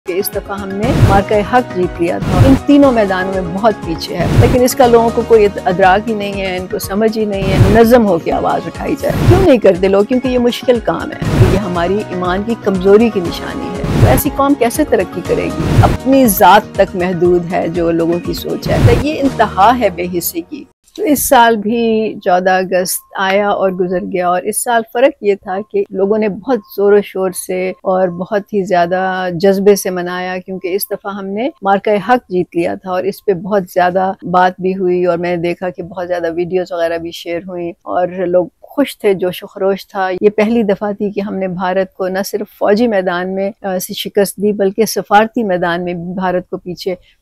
کہ اس دفعہ ہم نے مارکہ حق جیت لیا تھا. ان تینوں میدانوں میں بہت پیچھے ہے، لیکن اس کا لوگوں کو کوئی ادراک ہی نہیں ہے، ان کو سمجھ ہی نہیں ہے. منظم ہو کے آواز اٹھائی جائے. کیوں نہیں کرتے لوگ؟ کیونکہ یہ مشکل کام ہے، یہ ہماری ایمان کی کمزوری کی نشانی ہے. تو ایسی قوم کیسے ترقی کرے گی؟ اپنی ذات تک محدود ہے جو لوگوں کی سوچ ہے. تو یہ انتہا ہے بے حسی کی. تو اس سال بھی 14 اگست آیا اور گزر گیا، اور اس سال فرق یہ تھا کہ لوگوں نے بہت زور و شور سے اور بہت ہی زیادہ جذبے سے منایا، کیونکہ اس دفعہ ہم نے مارکہ حق جیت لیا تھا. اور اس پہ بہت زیادہ بات بھی ہوئی، اور میں نے دیکھا کہ بہت زیادہ ویڈیوز وغیرہ بھی شیئر ہوئیں، اور لوگ خوش تھے، جوش و خروش تھا. یہ پہلی دفعہ تھی کہ ہم نے بھارت کو نہ صرف فوجی میدان میں شکست دی، بلکہ سفارتی میدان میں بھی بھارت کو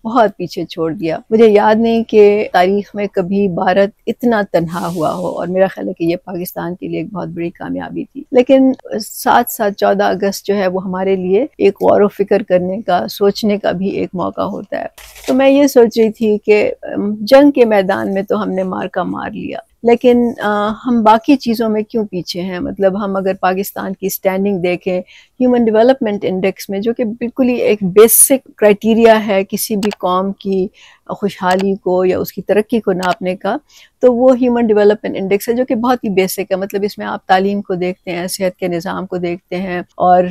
بہت پیچھے چھوڑ دیا. مجھے یاد نہیں کہ تاریخ میں کبھی بھارت اتنا تنہا ہوا ہو، اور میرا خیال ہے کہ یہ پاکستان کے لیے ایک بہت بڑی کامیابی تھی. لیکن ساتھ ساتھ 14 اگست جو ہے وہ ہمارے لیے ایک غور و فکر کرنے کا، سوچنے کا بھی ایک موقع ہوتا ہے. تو میں یہ سوچ رہی تھی کہ جنگ کے میدان میں تو ہم نے مارکہ مار لیا، لیکن ہم باقی چیزوں میں کیوں پیچھے ہیں؟ مطلب ہم اگر پاکستان کی سٹینڈنگ دیکھیں ہیومن ڈیولپمنٹ انڈیکس میں، جو کہ بالکل ہی ایک بیسک کرائٹیریا ہے کسی بھی قوم کی خوشحالی کو یا اس کی ترقی کو ناپنے کا، تو وہ ہیومن ڈیولپمنٹ انڈیکس ہے، جو کہ بہت ہی بیسک ہے. مطلب اس میں آپ تعلیم کو دیکھتے ہیں، صحت کے نظام کو دیکھتے ہیں، اور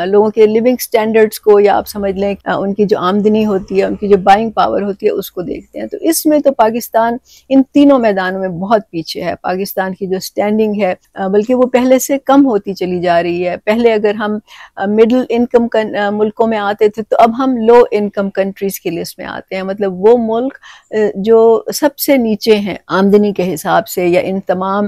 لوگوں کے لیونگ سٹینڈرڈز کو، یا آپ سمجھ لیں ان کی جو آمدنی ہوتی ہے، ان کی جو بائنگ پاور ہوتی ہے، اس کو دیکھتے ہیں. تو اس میں تو پاکستان ان تینوں میدانوں میں بہت پیچھے ہے. پاکستان کی جو سٹینڈنگ ہے بلکہ وہ پہلے سے کم ہوتی چلی جا رہی ہے. پہلے اگر ہم مڈل انکم ملکوں میں آتے تھے، تو اب ہم لو انکم کنٹریز کی لسٹ میں آتے ہیں. مطلب وہ ملک جو سب سے نیچے ہیں آمدنی کے حساب سے، یا ان تمام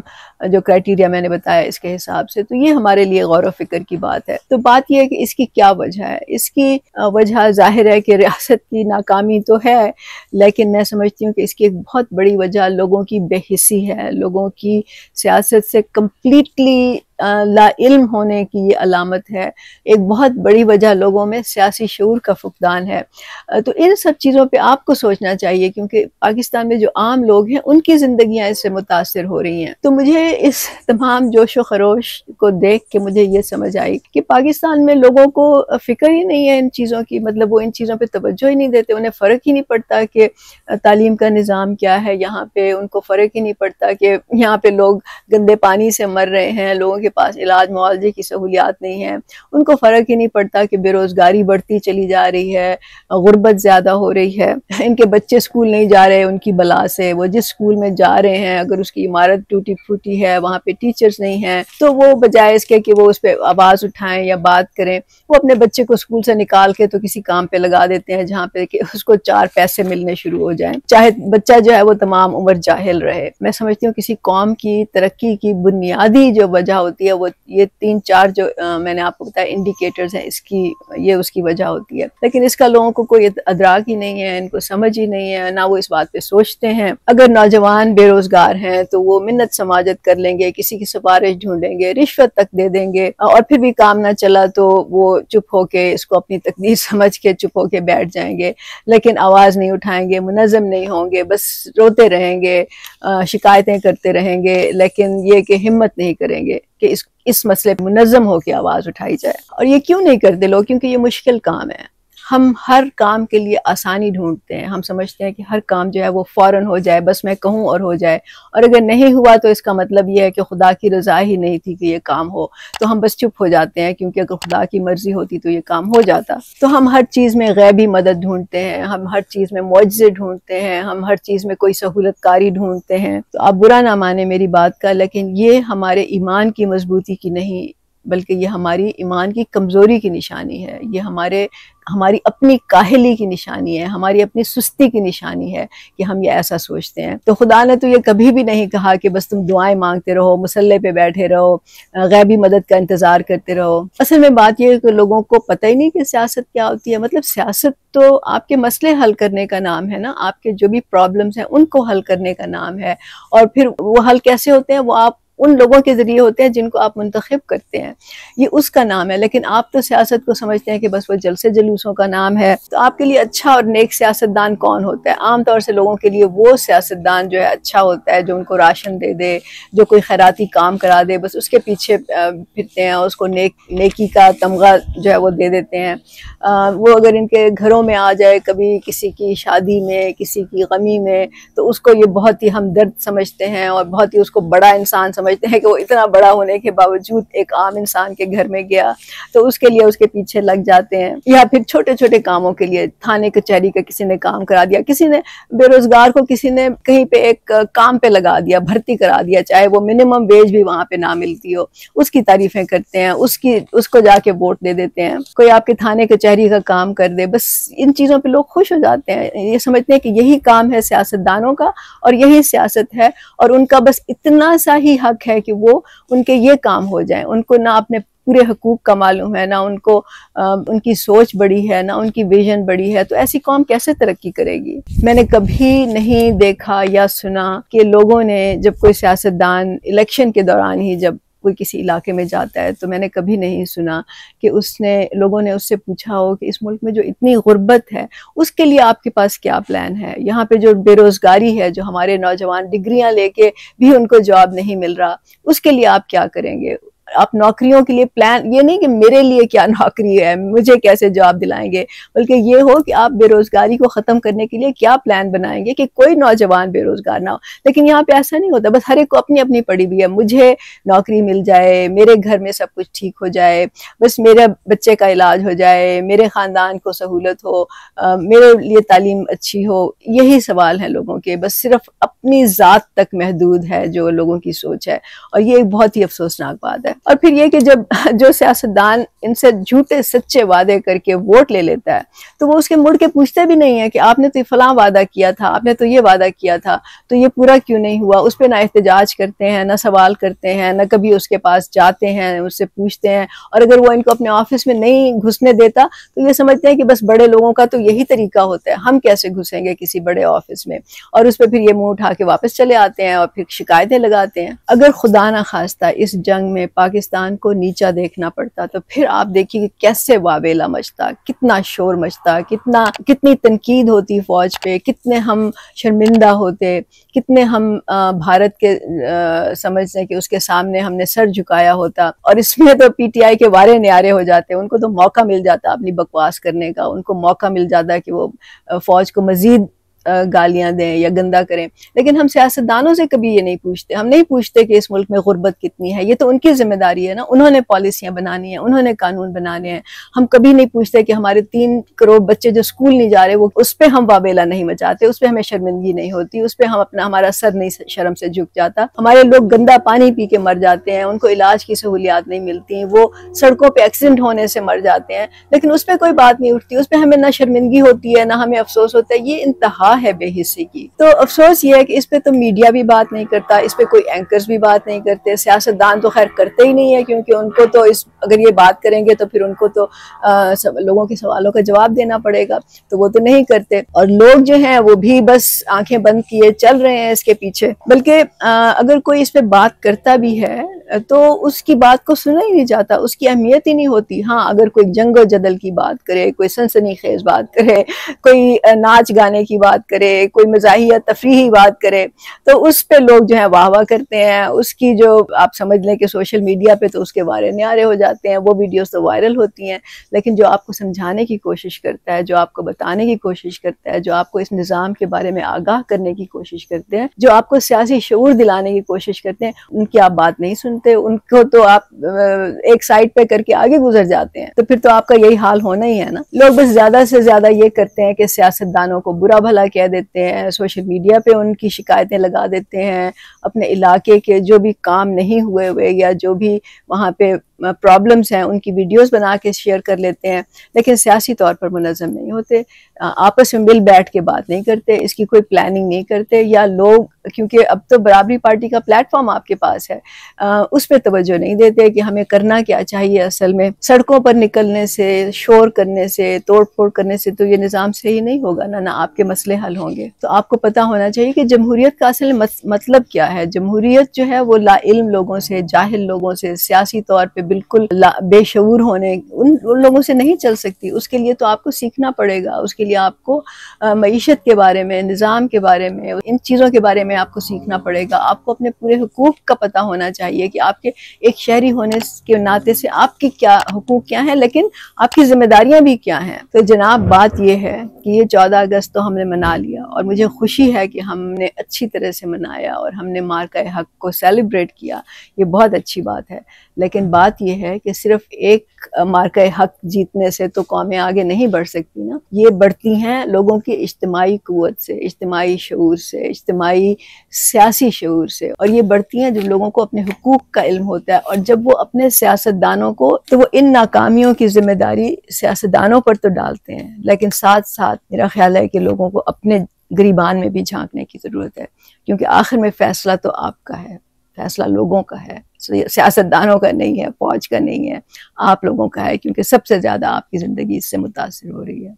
جو کرائٹیریا میں نے بتایا اس کے حساب سے. تو یہ ہمارے لیے غور و فکر کی بات ہے. تو بات یہ ہے کہ اس کی کیا وجہ ہے؟ اس کی وجہ ظاہر ہے کہ ریاست کی ناکامی تو ہے، لیکن میں سمجھتی ہوں کہ اس کی ایک بہت بڑی وجہ لوگوں کی بے حسی ہے، لوگوں کی سیاست سے کمپلیٹلی لا علم ہونے کی یہ علامت ہے. ایک بہت بڑی وجہ لوگوں میں سیاسی شعور کا فقدان ہے. تو ان سب چیزوں پہ آپ کو سوچنا چاہیے، کیونکہ پاکستان میں جو عام لوگ ہیں ان کی زندگیاں اس سے متاثر ہو رہی ہیں. تو مجھے اس تمام جوش و خروش کو دیکھ کے مجھے یہ سمجھ آئی کہ پاکستان میں لوگوں کو فکر ہی نہیں ہے ان چیزوں کی. مطلب وہ ان چیزوں پہ توجہ ہی نہیں دیتے، انہیں فرق ہی نہیں پڑتا کہ تعلیم کا نظام کیا ہے یہاں پہ. ان کو فرق ہی نہیں پڑتا کہ یہاں پہ لوگ گندے پانی سے مر رہے ہیں، لوگوں کے پاس علاج معالجے کی سہولیات نہیں ہیں. ان کو فرق ہی نہیں پڑتا کہ بے روزگاری بڑھتی چلی جا رہی ہے، غربت زیادہ ہو رہی ہے، ان کے بچے اسکول نہیں جا رہے ان کی بلا سے. وہ جس اسکول میں جا رہے ہیں اگر اس کی عمارت ٹوٹی پھوٹی ہے، وہاں پہ ٹیچرز نہیں ہیں، تو وہ بجائے اس کے کہ وہ اس پہ آواز اٹھائیں یا بات کریں، وہ اپنے بچے کو اسکول سے نکال کے تو کسی کام پہ لگا دیتے ہیں جہاں پہ کہ اس کو 4 پیسے ملنے شروع ہو جائیں، چاہے بچہ جو ہے وہ تمام عمر جاہل رہے. میں سمجھتی ہوں کسی قوم کی ترقی کی بنیادی جو وجہ ہوتی ہے وہ یہ 3-4 جو میں نے آپ کو بتایا انڈیکیٹرز ہیں، اس کی وجہ ہوتی ہے. لیکن اس کا لوگوں کو کوئی ادراک ہی نہیں ہے، ان کو سمجھ ہی نہیں ہے، نہ وہ اس بات پہ سوچتے ہیں. اگر نوجوان بے روزگار ہیں تو وہ منت سماجت کر لیں گے، کسی کی سفارش ڈھونڈیں گے، رشوت تک دے دیں گے، اور پھر بھی کام نہ چلا تو وہ چپ ہو کے اس کو اپنی تقدیر سمجھ کے چپ ہو کے بیٹھ جائیں گے. لیکن آواز نہیں اٹھائیں گے، منظم نہیں ہوں گے، بس روتے رہیں گے، شکایتیں کرتے رہیں گے، لیکن یہ کہ ہمت نہیں کریں گے کہ اس مسئلے پہ منظم ہو کے آواز اٹھائی جائے. اور یہ کیوں نہیں کرتے لوگ؟ کیونکہ یہ مشکل کام ہے. ہم ہر کام کے لیے آسانی ڈھونڈتے ہیں. ہم سمجھتے ہیں کہ ہر کام جو ہے وہ فوراً ہو جائے، بس میں کہوں اور ہو جائے، اور اگر نہیں ہوا تو اس کا مطلب یہ ہے کہ خدا کی رضا ہی نہیں تھی کہ یہ کام ہو. تو ہم بس چپ ہو جاتے ہیں، کیونکہ اگر خدا کی مرضی ہوتی تو یہ کام ہو جاتا. تو ہم ہر چیز میں غیبی مدد ڈھونڈتے ہیں، ہم ہر چیز میں معجزے ڈھونڈتے ہیں، ہم ہر چیز میں کوئی سہولت کاری ڈھونڈتے ہیں. تو آپ برا نہ مانیں میری بات کا، لیکن یہ ہمارے ایمان کی مضبوطی کی نہیں، بلکہ یہ ہماری ایمان کی کمزوری کی نشانی ہے. یہ ہماری اپنی کاہلی کی نشانی ہے، ہماری اپنی سستی کی نشانی ہے کہ ہم یہ ایسا سوچتے ہیں. تو خدا نے تو یہ کبھی بھی نہیں کہا کہ بس تم دعائیں مانگتے رہو، مصلے پہ بیٹھے رہو، غیبی مدد کا انتظار کرتے رہو. اصل میں بات یہ ہے کہ لوگوں کو پتہ ہی نہیں کہ سیاست کیا ہوتی ہے. مطلب سیاست تو آپ کے مسئلے حل کرنے کا نام ہے نا، آپ کے جو بھی پرابلمز ہیں ان کو حل کرنے کا نام ہے. اور پھر وہ حل کیسے ہوتے ہیں وہ آپ ان لوگوں کے ذریعے ہوتے ہیں جن کو آپ منتخب کرتے ہیں، یہ اس کا نام ہے۔ لیکن آپ تو سیاست کو سمجھتے ہیں کہ بس وہ جلسے جلوسوں کا نام ہے۔ تو آپ کے لیے اچھا اور نیک سیاستدان کون ہوتا ہے؟ عام طور سے لوگوں کے لیے وہ سیاستدان جو ہے اچھا ہوتا ہے، جو ان کو راشن دے دے، جو کوئی خیراتی کام کرا دے، بس اس کے پیچھے پھرتے ہیں، اس کو نیکی کا تمغہ جو ہے وہ دے دیتے ہیں۔ وہ اگر ان کے گھروں میں آ جائے کبھی کسی کی شادی میں، کسی کی غمی میں، تو اس کو یہ بہت ہی ہمدرد سمجھتے ہیں اور بہت ہی اس کو بڑا انسان سمجھتے ہیں کہ وہ اتنا بڑا ہونے کے باوجود ایک عام انسان کے گھر میں گیا، تو اس کے لیے اس کے پیچھے لگ جاتے ہیں۔ یا پھر چھوٹے چھوٹے کاموں کے لیے، تھانے کچہری کا کسی نے کام کرا دیا، کسی نے بے روزگار کو کسی نے کہیں پہ ایک کام پہ لگا دیا، بھرتی کرا دیا، چاہے وہ منیمم ویج بھی وہاں پہ نہ ملتی ہو، اس کی تعریفیں کرتے ہیں، اس کو جا کے ووٹ دے دیتے ہیں۔ کوئی آپ کے تھانے کچہری کا کام کر دے، بس ان چیزوں پہ لوگ خوش ہو جاتے ہیں، یہ سمجھتے ہیں کہ یہی کام ہے سیاستدانوں کا اور یہی سیاست ہے، اور ان کا بس اتنا سا ہی حق ہے کہ وہ ان کے یہ کام ہو جائیں۔ ان کو نہ اپنے پورے حقوق کا معلوم ہے، نہ ان کو ان کی سوچ بڑی ہے، نہ ان کی ویژن بڑی ہے، تو ایسی قوم کیسے ترقی کرے گی؟ میں نے کبھی نہیں دیکھا یا سنا کہ لوگوں نے، جب کوئی سیاستدان الیکشن کے دوران ہی جب کوئی کسی علاقے میں جاتا ہے، تو میں نے کبھی نہیں سنا کہ لوگوں نے اس سے پوچھا ہو کہ اس ملک میں جو اتنی غربت ہے اس کے لیے آپ کے پاس کیا پلان ہے، یہاں پہ جو بے روزگاری ہے، جو ہمارے نوجوان ڈگریاں لے کے بھی ان کو جاب نہیں مل رہا، اس کے لیے آپ کیا کریں گے؟ آپ نوکریوں کے لیے پلان، یہ نہیں کہ میرے لیے کیا نوکری ہے، مجھے کیسے جاب دلائیں گے، بلکہ یہ ہو کہ آپ بے روزگاری کو ختم کرنے کے لیے کیا پلان بنائیں گے کہ کوئی نوجوان بے روزگار نہ ہو۔ لیکن یہاں پہ ایسا نہیں ہوتا، بس ہر ایک کو اپنی اپنی پڑی ہوئی ہے، مجھے نوکری مل جائے، میرے گھر میں سب کچھ ٹھیک ہو جائے، بس میرے بچے کا علاج ہو جائے، میرے خاندان کو سہولت ہو، میرے لیے تعلیم اچھی ہو، یہی سوال ہیں لوگوں کے، بس صرف اپنی ذات تک محدود ہے جو لوگوں کی سوچ ہے، اور یہ ایک بہت ہی افسوسناک بات ہے۔ اور پھر یہ کہ جو سیاستدان ان سے جھوٹے سچے وعدے کر کے ووٹ لے لیتا ہے، تو وہ اس کے مڑ کے پوچھتے بھی نہیں ہیں کہ آپ نے تو فلاں وعدہ کیا تھا، آپ نے تو یہ وعدہ کیا تھا، تو یہ پورا کیوں نہیں ہوا؟ اس پہ نہ احتجاج کرتے ہیں، نہ سوال کرتے ہیں، نہ کبھی اس کے پاس جاتے ہیں، اس سے پوچھتے ہیں، اور اگر وہ ان کو اپنے آفس میں نہیں گھسنے دیتا تو یہ سمجھتے ہیں کہ بس بڑے لوگوں کا تو یہی طریقہ ہوتا ہے، ہم کیسے گھسیں گے کسی بڑے آفس میں، اور اس پہ پھر یہ منہ اٹھا کے واپس چلے آتے ہیں اور پھر شکایتیں لگاتے ہیں۔ اگر خدا نہ خواستہ اس جنگ میں پاکستان کو نیچا دیکھنا پڑتا تو پھر آپ دیکھیے کہ کیسے واویلا مچتا، کتنا شور مچتا، کتنی تنقید ہوتی فوج پہ، کتنے ہم شرمندہ ہوتے، کتنے ہم بھارت کے سمجھتے ہیں کہ اس کے سامنے ہم نے سر جھکایا ہوتا، اور اس میں تو پی ٹی آئی کے وارے نیارے ہو جاتے، ان کو تو موقع مل جاتا اپنی بکواس کرنے کا، ان کو موقع مل جاتا کہ وہ فوج کو مزید گالیاں دیں یا گندا کریں۔ لیکن ہم سیاستدانوں سے کبھی یہ نہیں پوچھتے، ہم نہیں پوچھتے کہ اس ملک میں غربت کتنی ہے، یہ تو ان کی ذمہ داری ہے نا، انہوں نے پالیسیاں بنانی ہیں، انہوں نے قانون بنانے ہیں۔ ہم کبھی نہیں پوچھتے کہ ہمارے 3 کروڑ بچے جو اسکول نہیں جا رہے، وہ اس پہ ہم واویلا نہیں مچاتے، اس پہ ہمیں شرمندگی نہیں ہوتی، اس پہ ہمارا سر نہیں شرم سے جھک جاتا۔ ہمارے لوگ گندا پانی پی کے مر جاتے ہیں، ان کو علاج کی سہولیات نہیں ملتی، وہ سڑکوں پہ ایکسیڈنٹ ہونے سے مر جاتے ہیں، لیکن اس پہ کوئی بات نہیں اٹھتی، اس پہ ہمیں نہ شرمندگی ہوتی ہے، نہ ہمیں افسوس ہوتا ہے۔ یہ انتہا ہے بے حسی کی۔ تو افسوس یہ ہے کہ اس پہ تو میڈیا بھی بات نہیں کرتا، اس پہ کوئی اینکرز بھی بات نہیں کرتے، سیاستدان تو خیر کرتے ہی نہیں ہے، کیونکہ ان کو تو اگر یہ بات کریں گے تو پھر ان کو تو لوگوں کے سوالوں کا جواب دینا پڑے گا، تو وہ تو نہیں کرتے، اور لوگ جو ہیں وہ بھی بس آنکھیں بند کیے چل رہے ہیں اس کے پیچھے۔ بلکہ اگر کوئی اس پہ بات کرتا بھی ہے تو اس کی بات کو سنا ہی نہیں جاتا، اس کی اہمیت ہی نہیں ہوتی۔ ہاں، اگر کوئی جنگ و جدل کی بات کرے، کوئی سنسنی خیز بات کرے، کوئی ناچ گانے کی بات کرے، کوئی مزاحیہ تفریحی بات کرے، تو اس پہ لوگ جو ہیں واہ واہ کرتے ہیں، اس کی جو آپ سمجھ لیں کہ سوشل میڈیا پہ تو اس کے بارے نیارے ہو جاتے ہیں، وہ ویڈیوز تو وائرل ہوتی ہیں، لیکن جو آپ کو سمجھانے کی کوشش کرتا ہے، جو آپ کو بتانے کی کوشش کرتا ہے، جو آپ کو اس نظام کے بارے میں آگاہ کرنے کی کوشش کرتے ہیں، جو آپ کو سیاسی شعور دلانے کی کوشش کرتے ہیں، ان کی آپ بات نہیں سنتے، ان کو تو آپ ایک سائڈ پہ کر کے آگے گزر جاتے ہیں۔ تو پھر تو آپ کا یہی حال ہونا ہی ہے نا۔ لوگ بس زیادہ سے زیادہ یہ کرتے ہیں کہ سیاستدانوں کو برا بھلا کہہ دیتے ہیں، سوشل میڈیا پہ ان کی شکایتیں لگا دیتے ہیں، اپنے علاقے کے جو بھی کام نہیں ہوئے یا جو بھی وہاں پہ پرابلمس ہیں ان کی ویڈیوز بنا کے شیئر کر لیتے ہیں، لیکن سیاسی طور پر منظم نہیں ہوتے، آپس میں مل بیٹھ کے بات نہیں کرتے، اس کی کوئی پلاننگ نہیں کرتے، یا لوگ کیونکہ اب تو برابری پارٹی کا پلیٹ فارم آپ کے پاس ہے، اس پہ توجہ نہیں دیتے کہ ہمیں کرنا کیا چاہیے۔ اصل میں سڑکوں پر نکلنے سے، شور کرنے سے، توڑ پھوڑ کرنے سے تو یہ نظام صحیح نہیں ہوگا، نہ آپ کے مسئلے حل ہوں گے۔ تو آپ کو پتہ ہونا چاہیے کہ جمہوریت کا اصل مطلب کیا ہے۔ جمہوریت جو ہے وہ لا علم لوگوں سے، جاہل لوگوں سے، سیاسی طور پہ بالکل بے شعور ہونے ان لوگوں سے نہیں چل سکتی۔ اس کے لیے تو آپ کو سیکھنا پڑے گا، اس کے لیے آپ کو معیشت کے بارے میں، نظام کے بارے میں، ان چیزوں کے بارے میں آپ کو سیکھنا پڑے گا۔ آپ کو اپنے پورے حقوق کا پتہ ہونا چاہیے کہ آپ کے ایک شہری ہونے کے ناطے سے آپ کی کیا حقوق کیا ہیں، لیکن آپ کی ذمہ داریاں بھی کیا ہیں۔ تو جناب بات یہ ہے کہ یہ 14 اگست تو ہم نے منا لیا، اور مجھے خوشی ہے کہ ہم نے اچھی طرح سے منایا اور ہم نے مارکہ حق کو سیلیبریٹ کیا، یہ بہت اچھی بات ہے۔ لیکن بات یہ ہے کہ صرف ایک مارکہ حق جیتنے سے تو قومیں آگے نہیں بڑھ سکتی نا، یہ بڑھتی ہیں لوگوں کی اجتماعی قوت سے، اجتماعی شعور سے، اجتماعی سیاسی شعور سے، اور یہ بڑھتی ہیں جب لوگوں کو اپنے حقوق کا علم ہوتا ہے، اور جب وہ اپنے سیاستدانوں کو، تو وہ ان ناکامیوں کی ذمہ داری سیاستدانوں پر تو ڈالتے ہیں، لیکن ساتھ ساتھ میرا خیال ہے کہ لوگوں کو اپنے گریبان میں بھی جھانکنے کی ضرورت ہے، کیونکہ آخر میں فیصلہ تو آپ کا ہے، فیصلہ لوگوں کا ہے، سیاستدانوں کا نہیں ہے، فوج کا نہیں ہے، آپ لوگوں کا ہے، کیونکہ سب سے زیادہ آپ کی زندگی اس سے متاثر ہو رہی ہے۔